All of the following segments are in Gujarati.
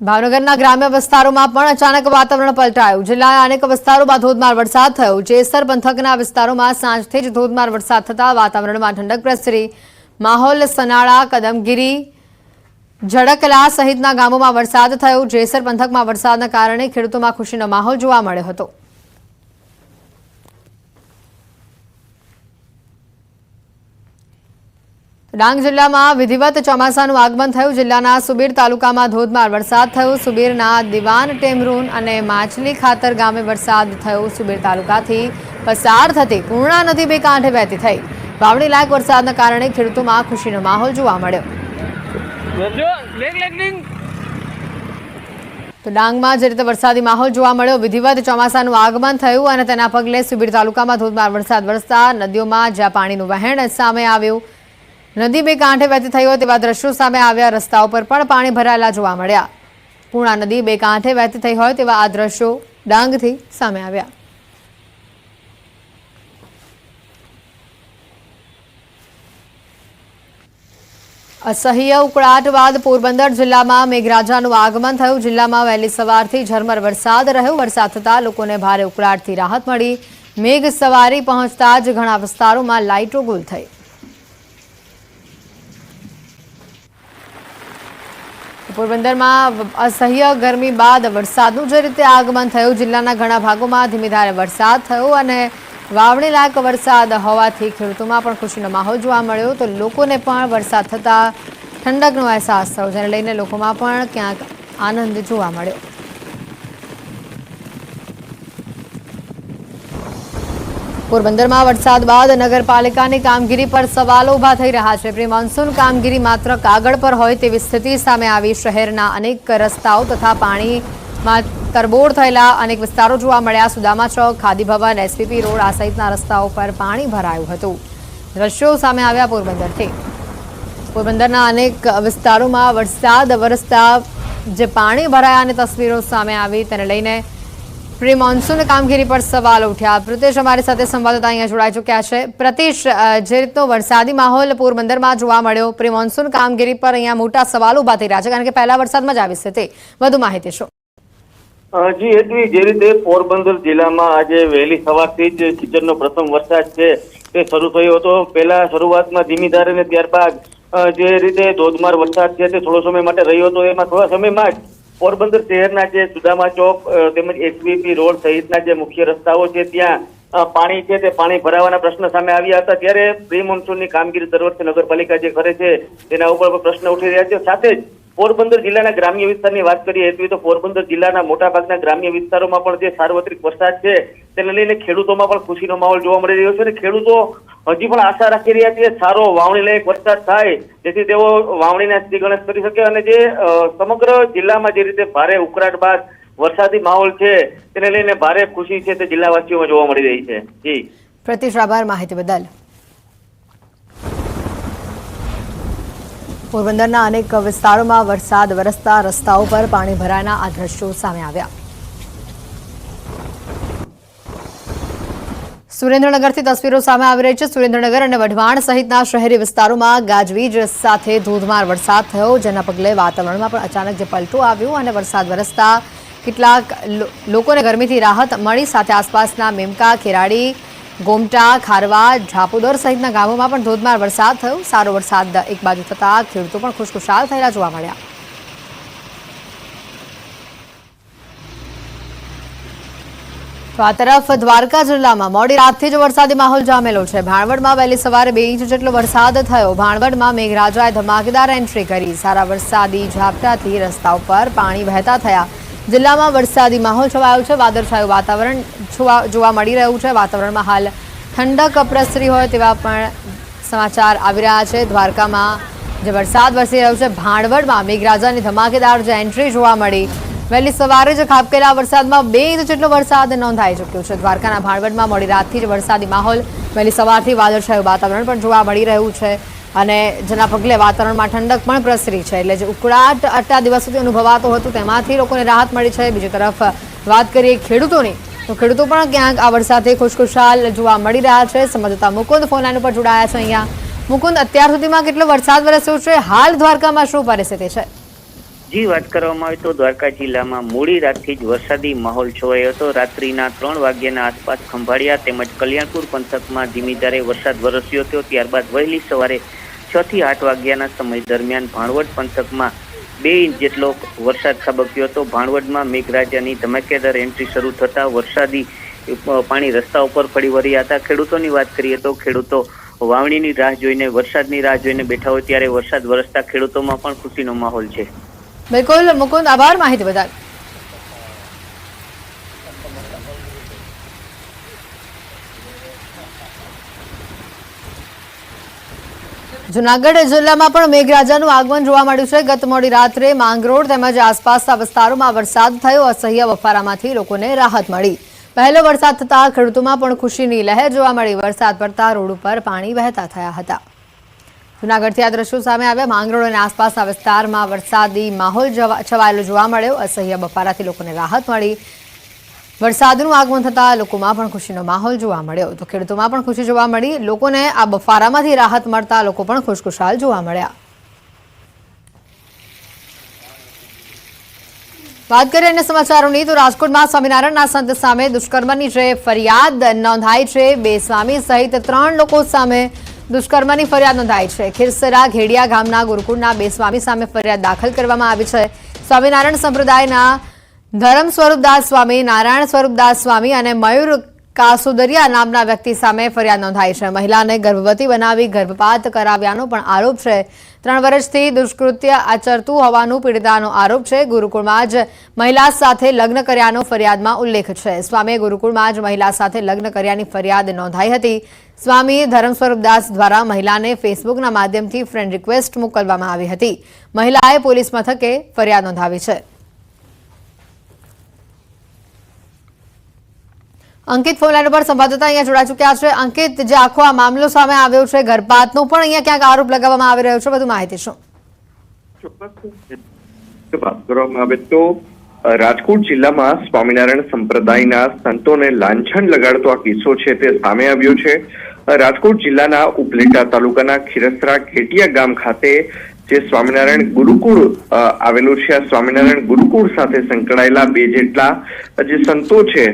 ભાવનગરના ગ્રામ્ય વિસ્તારોમાં પણ અચાનક વાતાવરણ પલટાયું। જિલ્લાના અનેક વિસ્તારોમાં ધોધમાર વરસાદ થયો। જેસર પંથકના વિસ્તારોમાં સાંજથી જ ધોધમાર વરસાદ થતા વાતાવરણમાં ઠંડક પ્રસરી। માહોલ સનાળા, કદમગીરી, ઝડકલા સહિતના ગામોમાં વરસાદ થયો। જેસર પંથકમાં વરસાદના કારણે ખેડૂતોમાં ખુશીનો માહોલ જોવા મળ્યો હતો। ડાંગ જિલ્લામાં વિધિવત ચોમાસાનું આગમન થયું। જિલ્લાના સુબીર તાલુકામાં ધોધમાર વરસાદ થયો। સુબીરના દિવાન ટેમરૂન અને માછલી ખાતર ગામે વરસાદ થયો। સુબીર તાલુકાથી પસાર થતી પૂર્ણા નદી બે કાંઠે વહેતી થઈ। વાવણી લાયક વરસાદના કારણે ખેડૂતોમાં ખુશીનો માહોલ જોવા મળ્યો। તો ડાંગમાં જે રીતે વરસાદી માહોલ જોવા મળ્યો, વિધિવત ચોમાસાનું આગમન થયું અને તેના પગલે સુબીર તાલુકામાં ધોધમાર વરસાદ વરસતા નદીઓમાં જ્યાં પાણીનું વહેણ સામે આવ્યું, નદી બે કાંઠે વહેતી થઈ હોય તેવા દ્રશ્યો સામે આવ્યા। રસ્તાઓ પર પણ પાણી ભરાયેલા જોવા મળ્યા। પૂર્ણા નદી બે કાંઠે વહેતી થઈ હોય તેવા આ દ્રશ્યો ડાંગથી સામે આવ્યા। અસહ્ય ઉકળાટ બાદ પોરબંદર જિલ્લામાં મેઘરાજાનું આગમન થયું। જિલ્લામાં વહેલી સવારથી ઝરમર વરસાદ રહ્યો। વરસાદ થતાં લોકોને ભારે ઉકળાટથી રાહત મળી। મેઘ સવારી પહોંચતા જ ઘણા વિસ્તારોમાં લાઇટો ગુલ થઈ। પોરબંદરમાં અસહ્ય ગરમી બાદ વરસાદનું જે રીતે આગમન થયું, જિલ્લાના ઘણા ભાગોમાં ધીમી ધારે વરસાદ થયો અને વાવણી લાયક વરસાદ હોવાથી ખેડૂતોમાં પણ ખુશીનો માહોલ જોવા મળ્યો। તો લોકોને પણ વરસાદ થતાં ઠંડકનો અહેસાસ થયો, જેને લઈને લોકોમાં પણ ક્યાંક આનંદ જોવા મળ્યો। પોરબંદરમાં વરસાદ બાદ નગરપાલિકાની કામગીરી પર સવાલો ઊભા થઈ રહ્યા છે। પ્રી મોન્સૂન કામગીરી માત્ર કાગળ પર હોય તેવી સ્થિતિ સામે આવી। શહેરના અનેક રસ્તાઓ તથા પાણીમાં તરબોળ થયેલા અનેક વિસ્તારો જોવા મળ્યા। સુદામા ચોક, ખાદી ભવન, એસપીપી રોડ આ સહિતના રસ્તાઓ પર પાણી ભરાયું હતું। દ્રશ્યો સામે આવ્યા પોરબંદરથી। પોરબંદરના અનેક વિસ્તારોમાં વરસાદ વરસતા જે પાણી ભરાયાની તસવીરો સામે આવી, તેને લઈને પ્રી મોન્સૂન કામગીરી પર સવાલ ઉઠ્યા। પ્રતિશ અમારી સાથે સંવાદદાતા અહીંયા જોડાઈ ચૂક્યા છે। પ્રતિશ, જે રીતનો વરસાદી માહોલ પોરબંદરમાં જોવા મળ્યો, પ્રી મોન્સૂન કામગીરી પર અહીંયા મોટા સવાલો ઊભા થઈ રહ્યા છે, કારણ કે પહેલા વરસાદમાં જ આવી સ્થિતિ, વધુ માહિતી શું? જી હેતવી, જે રીતે પોરબંદર જિલ્લામાં આજે વહેલી સવારથી જ સિઝનનો પ્રથમ વરસાદ છે તે શરૂ થયો હતો। પહેલા શરૂઆતમાં ધીમી ધારે અને ત્યારબાદ જે રીતે ધોધમાર વરસાદ છે તે થોડો સમય માટે રહ્યો હતો। એમાં થોડા સમયમાં જ પોરબંદર શહેરના જે સુદામા ચોક તેમજ એસવીપી રોડ સહિતના જે મુખ્ય રસ્તાઓ છે ત્યાં પાણી છે તે પાણી ભરાવાના પ્રશ્ન સામે આવ્યા હતા। ત્યારે પ્રી મોન્સૂનની કામગીરી દર વર્ષે નગરપાલિકા જે કરે છે તેના ઉપર પ્રશ્ન ઉઠી રહ્યા છે। સાથે જ પોરબંદર જિલ્લાના ગ્રામ્ય વિસ્તારની વાત કરીએ તો પોરબંદર જિલ્લાના મોટાભાગના ગ્રામ્ય વિસ્તારોમાં પણ જે સાર્વત્રિક વરસાદ છે તેને લઈને ખેડૂતોમાં પણ ખુશીનો માહોલ જોવા મળી રહ્યો છે અને ખેડૂતો હજી પણ આશા રાખી રહ્યા છે સારો વાવણી લાયક વરસાદ થાય જેથી તેઓ વાવણીના સ્થિતિ ગણેશ કરી શકે અને જે સમગ્ર જિલ્લામાં જે રીતે ભારે ઉકળાટ બાદ વરસાદી માહોલ છે તેને લઈને ભારે ખુશી છે તે જિલ્લાવાસીઓમાં જોવા મળી રહી છે। જી પ્રતિશ, આભાર માહિતી બદલ। પોરબંદરના અનેક વિસ્તારોમાં વરસાદ વરસતા રસ્તાઓ પર પાણી ભરાયાના આ દ્રશ્યો સામે આવ્યા। સુરેન્દ્રનગરથી તસવીરો સામે આવી રહી છે। સુરેન્દ્રનગર અને વઢવાણ સહિતના શહેરી વિસ્તારોમાં ગાજવીજ સાથે ધોધમાર વરસાદ થયો, જેના પગલે વાતાવરણમાં પણ અચાનક જે પલટો આવ્યો અને વરસાદ વરસતા કેટલાક લોકોને ગરમીથી રાહત મળી। સાથે આસપાસના મેમકા, ખેરાડી, ગોમટા, ખારવા, ઝાપુદર સહિતના ગામોમાં પણ ધોધમાર વરસાદ થયો। સારો વરસાદ એક બાજુ થતાં ખેડૂતો પણ ખુશખુશાલ થયેલા જોવા મળ્યા। તો આ તરફ દ્વારકા જિલ્લામાં મોડી રાતથી જ વરસાદી માહોલ જામેલો છે। ભાણવડમાં વહેલી સવારે 2 ઇંચ જેટલો વરસાદ થયો। ભાણવડમાં મેઘરાજાએ ધમાકેદાર એન્ટ્રી કરી। સારા વરસાદી ઝાપટાથી રસ્તાઓ પર પાણી વહેતા થયા। જિલ્લામાં વરસાદી માહોલ છવાયો છે। વાદળછાયું વાતાવરણ જોવા મળી રહ્યું છે। વાતાવરણમાં હાલ ઠંડક પ્રસરી હોય તેવા પણ સમાચાર આવી રહ્યા છે। દ્વારકામાં જે વરસાદ વરસી રહ્યો છે, ભાણવડમાં મેઘરાજાની ધમાકેદાર જે એન્ટ્રી જોવા મળી। વહેલી સવારે જ ખાબકેલા વરસાદમાં 2 ઇંચ જેટલો વરસાદ નોંધાઈ ચૂક્યો છે। દ્વારકાના ભાણવડમાં મોડી રાતથી જ વરસાદી માહોલ, વહેલી સવારથી વાદળછાયું વાતાવરણ પણ જોવા મળી રહ્યું છે અને જેના પગલે વાતાવરણમાં ઠંડક પણ પ્રસરી છે। એટલે જે ઉકળાટ આટલા દિવસોથી અનુભવાતો હતું તેમાંથી લોકોને રાહત મળી છે। બીજી તરફ વાત કરીએ ખેડૂતોની, તો ખેડૂતો પણ ક્યાંક આ વરસાદથી ખુશખુશાલ જોવા મળી રહ્યા છે। સંવાદદાતા મુકુંદ ફોન લાઈન ઉપર જોડાયા છે। અહીંયા મુકુંદ, અત્યાર સુધીમાં કેટલો વરસાદ વરસ્યો છે? હાલ દ્વારકામાં શું પરિસ્થિતિ છે? જી વાત કરવામાં આવે તો દ્વારકા જિલ્લામાં મોડી રાતથી જ વરસાદી માહોલ છવાયો હતો. રાત્રિના 3 વાગ્યાના આસપાસ ખંભાળિયા તેમજ કલ્યાણપુર પંથકમાં ધીમી ધારે વરસાદ વરસ્યો હતો. ત્યારબાદ વહેલી સવારે 6 થી 8 વાગ્યાના સમય દરમિયાન ભાણવડ પંથકમાં 2 ઇંચ જેટલો વરસાદ ખાબક્યો હતો. ભાણવડમાં મેઘરાજાની ધમાકેદાર એન્ટ્રી શરૂ થતા વરસાદી પાણી રસ્તા ઉપર ફરી વળ્યા હતા. ખેડૂતોની વાત કરીએ તો ખેડૂતો વાવણીની રાહ જોઈને વરસાદની રાહ જોઈને બેઠા હોય ત્યારે વરસાદ વરસતા ખેડૂતોમાં પણ ખુશીનો માહોલ છે. બિલકુલ મુકુંદ, આભાર માહિતી બદલ. જૂનાગઢ જિલ્લામાં પણ મેઘરાજાનું આગમન જોવા મળ્યું છે. ગત મોડી રાત્રે માંગરોળ તેમજ આસપાસના વિસ્તારોમાં વરસાદ થયો. અસહ્ય બફારામાંથી લોકોને રાહત મળી. પહેલો વરસાદ થતા ખેડૂતોમાં પણ ખુશીની લહેર જોવા મળી. વરસાદ પડતા રોડ ઉપર પાણી વહેતા થયા હતા. જૂનાગઢથી આ દ્રશ્યો સામે આવ્યા. માંગરોળ અને આસપાસના વિસ્તારમાં વરસાદી માહોલ છવાયેલો જોવા મળ્યો. અસહ્ય બફારાથી લોકોને રાહત મળી. વરસાદનું આગમન થતાં લોકોમાં પણ ખુશીનો માહોલ જોવા મળ્યો. તો ખેડૂતોમાં પણ ખુશી જોવા મળી. લોકોને આ બફારામાંથી રાહત મળતા લોકો પણ ખુશખુશાલ જોવા મળ્યા. વાત કરીએ અન્ય સમાચારોની તો રાજકોટમાં સ્વામિનારાયણના સંત સામે દુષ્કર્મની જે ફરિયાદ નોંધાઈ છે, 2 સ્વામી સહિત 3 લોકો સામે દુષ્કર્મની ફરિયાદ નોંધાઈ છે. ખીરસરા ઘેડિયા ગામના ગુરુકુળના 2 સ્વામી સામે ફરિયાદ દાખલ કરવામાં આવી છે. સ્વામિનારાયણ સંપ્રદાયના ધરમ સ્વરૂપદાસ સ્વામી, નારાયણ સ્વરૂપદાસ સ્વામી અને મયુર કાસુદરિયા નામના વ્યક્તિ સામે ફરિયાદ નોંધાઈ છે. મહિલાને ગર્ભવતી બનાવી ગર્ભપાત કરાવ્યાનો પણ આરોપ છે. 3 વર્ષથી દુષ્કૃત્ય આચરતું હોવાનું પીડિતાનો આરોપ છે. ગુરુકુળમાં જ મહિલા સાથે લગ્ન કર્યાનો ફરિયાદમાં ઉલ્લેખ છે. સ્વામીએ ગુરુકુળમાં જ મહિલા સાથે લગ્ન કર્યાની ફરિયાદ નોંધાઈ હતી. સ્વામી ધરમ સ્વરૂપદાસ દ્વારા મહિલાને ફેસબુકના માધ્યમથી ફ્રેન્ડ રિક્વેસ્ટ મોકલવામાં આવી હતી. મહિલાએ પોલીસ મથકે ફરિયાદ નોંધાવી છે. અંકિત ફોનલાઈન પર સંવાદદાતા અહીંયા જોડાઈ ચૂક્યા છે. અંકિત, જે આખો આ મામલો સામે આવ્યો છે, ગર્ભપાતનો પણ અહીંયા ક્યાંક આરોપ લગાવવામાં આવી રહ્યો છે, વધુ માહિતી શું? ચોક્કસ વાત કરવામાં આવે તો રાજકોટ જિલ્લામાં સ્વામિનારાયણ સંપ્રદાયના સંતોને લાંછન લગાડતો આ કિસ્સો છે તે સામે આવ્યો છે. રાજકોટ જિલ્લાના ઉપલેટા તાલુકાના ખીરસરા ઘેટિયા ગામ ખાતે જે સ્વામિનારાયણ ગુરુકુળ આવેલું છે, આ સ્વામિનારાયણ ગુરુકુળ સાથે સંકળાયેલા 2 જેટલા જે સંતો છે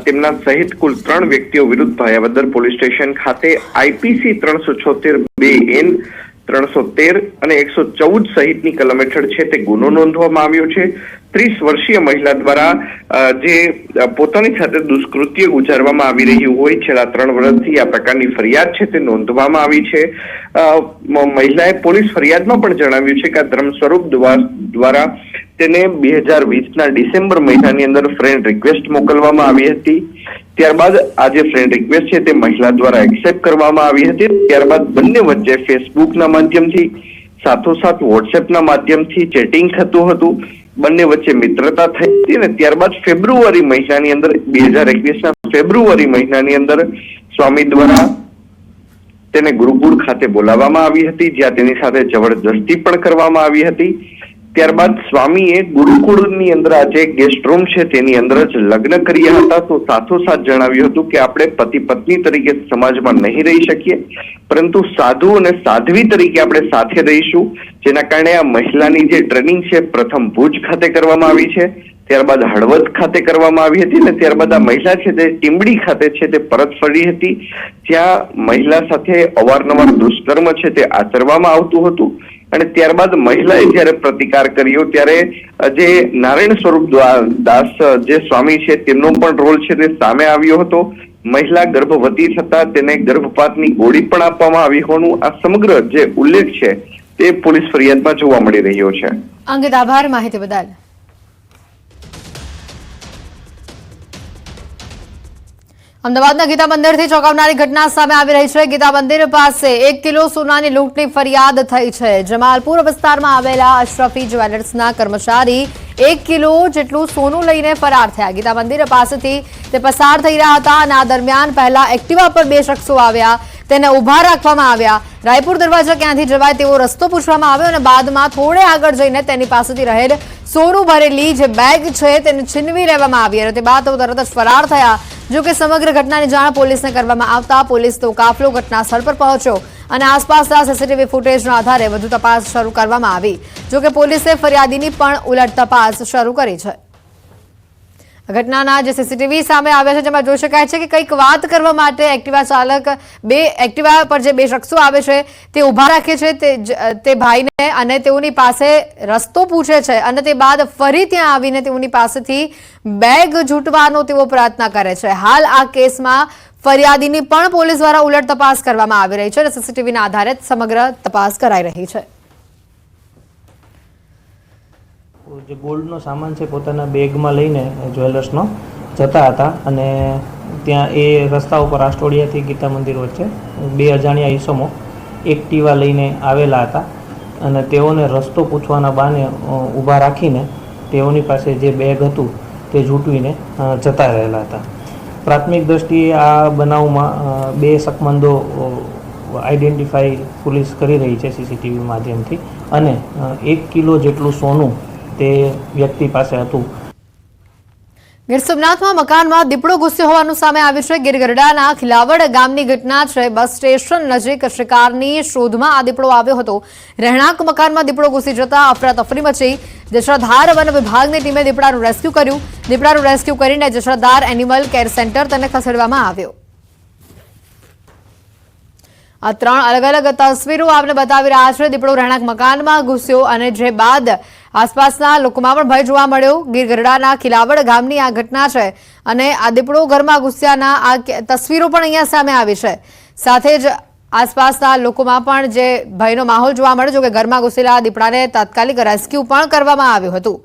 તેમના સહિત કુલ 3 વ્યક્તિઓ વિરુદ્ધ ભાયાવદર પોલીસ સ્ટેશન ખાતે IPC 376(2)N 313 અને 114 સહિતની કલમ હેઠળ છે તે ગુનો નોંધવામાં આવ્યો છે. 30 વર્ષીય મહિલા દ્વારા જે પોતાની સાથે દુષ્કૃત્ય ગુજારવામાં આવી રહ્યું હોય છેલ્લા 3 વર્ષથી આ પ્રકારની ફરિયાદ છે તે નોંધવામાં આવી છે. મહિલાએ પોલીસ ફરિયાદમાં પણ જણાવ્યું છે કે આ ધર્મ સ્વરૂપ દ્વારા તેને 2020ના ડિસેમ્બર મહિનાની અંદર ફ્રેન્ડ રિક્વેસ્ટ મોકલવામાં આવી હતી. ત્યારબાદ આ જે ફ્રેન્ડ રિક્વેસ્ટ છે તે મહિલા દ્વારા એક્સેપ્ટ કરવામાં આવી હતી. ત્યારબાદ બંને વચ્ચે ફેસબુકના માધ્યમથી સાથોસાથ વોટ્સએપના માધ્યમથી ચેટિંગ થતું હતું. બંને વચ્ચે મિત્રતા થઈ હતી અને ત્યારબાદ ફેબ્રુઆરી મહિનાની અંદર 2021ના ફેબ્રુઆરી મહિનાની અંદર સ્વામી દ્વારા તેને ગુરુકુળ ખાતે બોલાવવામાં આવી હતી, જ્યાં તેની સાથે જબરદસ્તી પણ કરવામાં આવી હતી. ત્યારબાદ સ્વામીએ ગુરુકુળની અંદર આ જે ગેસ્ટ રૂમ છે તેની અંદર જ લગ્ન કર્યા હતા. તો સાથોસાથ જણાવ્યું હતું કે આપણે પતિ પત્ની તરીકે સમાજમાં નહીં રહી શકીએ, પરંતુ સાધુ અને સાધ્વી તરીકે આપણે સાથે રહીશું. જેના કારણે આ મહિલાની જે ટ્રેનિંગ છે પ્રથમ ભુજ ખાતે કરવામાં આવી છે, ત્યારબાદ હળવદ ખાતે કરવામાં આવી હતી અને ત્યારબાદ આ મહિલા છે તે ટીમડી ખાતે છે તે પરત ફરી હતી, જ્યાં મહિલા સાથે અવારનવાર દુષ્કર્મ છે તે આચરવામાં આવતું હતું. અને ત્યારબાદ મહિલાએ જયારે પ્રતિકાર કર્યો ત્યારે જે નારાયણ સ્વરૂપ દાસ જે સ્વામી છે તેમનો પણ રોલ છે તે સામે આવ્યો હતો. મહિલા ગર્ભવતી થતા તેને ગર્ભપાતની ગોળી પણ આપવામાં આવી હોવાનું આ સમગ્ર જે ઉલ્લેખ છે તે પોલીસ ફરિયાદમાં જોવા મળી રહ્યો છે. અંકિત, આભાર માહિતી બદલ. અમદાવાદના ગીતા મંદિરથી ચોંકાવનારી ઘટના સામે આવી રહી છે. ગીતા મંદિર પાસે 1 કિલો સોનાની લૂંટની ફરિયાદ થઈ છે. જમાલપુર વિસ્તારમાં આવેલા અશરફી જ્વેલર્સના કર્મચારી 1 કિલો જેટલું સોનું લઈને ફરાર થયા. ગીતા મંદિર પાસેથી તે પસાર થઈ રહ્યા હતા અને આ દરમિયાન પહેલા એક્ટિવા પર 2 શખ્સો આવ્યા, તેને ઉભા રાખવામાં આવ્યા. રાયપુર દરવાજા ક્યાંથી જવાય તેવો રસ્તો પૂછવામાં આવ્યો અને બાદમાં થોડે આગળ જઈને તેની પાસેથી રહેલ સોનું ભરેલી જે બેગ છે તેને છીનવી લેવામાં આવી અને તે બાદ તેઓ તરત જ ફરાર થયા. જો કે સમગ્ર ઘટનાની જાણ પોલીસને કરવામાં આવતા પોલીસનો કાફલો ઘટના સ્થળ પર પહોંચ્યો અને આસપાસના સીસીટીવી ફૂટેજના આધારે વધુ તપાસ શરૂ કરવામાં આવી. જોકે પોલીસે ફરિયાદીની પણ ઉલટ તપાસ શરૂ કરી છે. ઘટનાના જે સીસીટીવી સામે આવ્યા છે જેમાં જોઈ શકાય છે કે કંઈક વાત કરવા માટે એક્ટિવા ચાલક એક્ટિવા પર જે બે શખ્સો આવે છે તે ઊભા રાખે છે તે ભાઈને અને તેઓની પાસે રસ્તો પૂછે છે અને તે બાદ ફરી ત્યાં આવીને તેઓની પાસેથી બેગ ઝૂંટવાનો તેઓ પ્રયત્ન કરે છે. હાલ આ કેસમાં ફરિયાદીની પણ પોલીસ દ્વારા ઉલટ તપાસ કરવામાં આવી રહી છે અને સીસીટીવીના આધારે સમગ્ર તપાસ કરાઈ રહી છે. જે ગોલ્ડનો સામાન છે પોતાના બેગમાં લઈને જ્વેલર્સનો જતા હતા અને ત્યાં એ રસ્તા ઉપર આસ્ટોડિયાથી ગીતા મંદિર વચ્ચે બે અજાણ્યા ઈસમો એક્ટિવા લઈને આવેલા હતા અને તેઓને રસ્તો પૂછવાના બહાને ઊભા રાખીને તેઓની પાસે જે બેગ હતું તે ઝૂંટવીને જતા રહેલા હતા. પ્રાથમિક દ્રષ્ટિએ આ બનાવમાં બે શકમંદો આઈડેન્ટિફાઈ પોલીસ કરી રહી છે સીસીટીવી માધ્યમથી અને 1 કિલો જેટલું સોનું તે વ્યક્તિ પાસે હતું. ગીર સોમનાથમાં મકાનમાં દીપડો ઘૂસ્યો હોવાનું સામે આવ્યું છે. ગીર ગઢડાના ખિલાવડ ગામની ઘટના છે. બસ સ્ટેશન નજીક શિકારની શોધમાં આ દીપડો આવ્યો હતો. રહેણાંક મકાનમાં દીપડો ઘૂસી જતા અફરાતફરી મચી. જશોધાર વન વિભાગની ટીમે દીપડાનું રેસ્ક્યુ કર્યું. દીપડાનું રેસ્ક્યુ કરીને જશોધાર એનિમલ કેર સેન્ટર તેને ખસેડવામાં આવ્યો. આ 3 અલગ અલગ તસવીરો આપને બતાવી રહ્યા છે. દીપડો રહેણાંક મકાનમાં ઘૂસ્યો અને જે બાદ આસપાસના લોકોમાં પણ ભય જોવા મળ્યો. ગીર ગઢડાના ખિલાવડ ગામની આ ઘટના છે અને આ દીપડો ઘરમાં ઘૂસ્યાના આ તસવીરો પણ અહીંયા સામે આવી છે. સાથે જ આસપાસના લોકોમાં પણ જે ભયનો માહોલ જોવા મળ્યો. જો કે ઘરમાં ઘૂસેલા દીપડાને તાત્કાલિક રેસ્ક્યુ પણ કરવામાં આવ્યું હતું.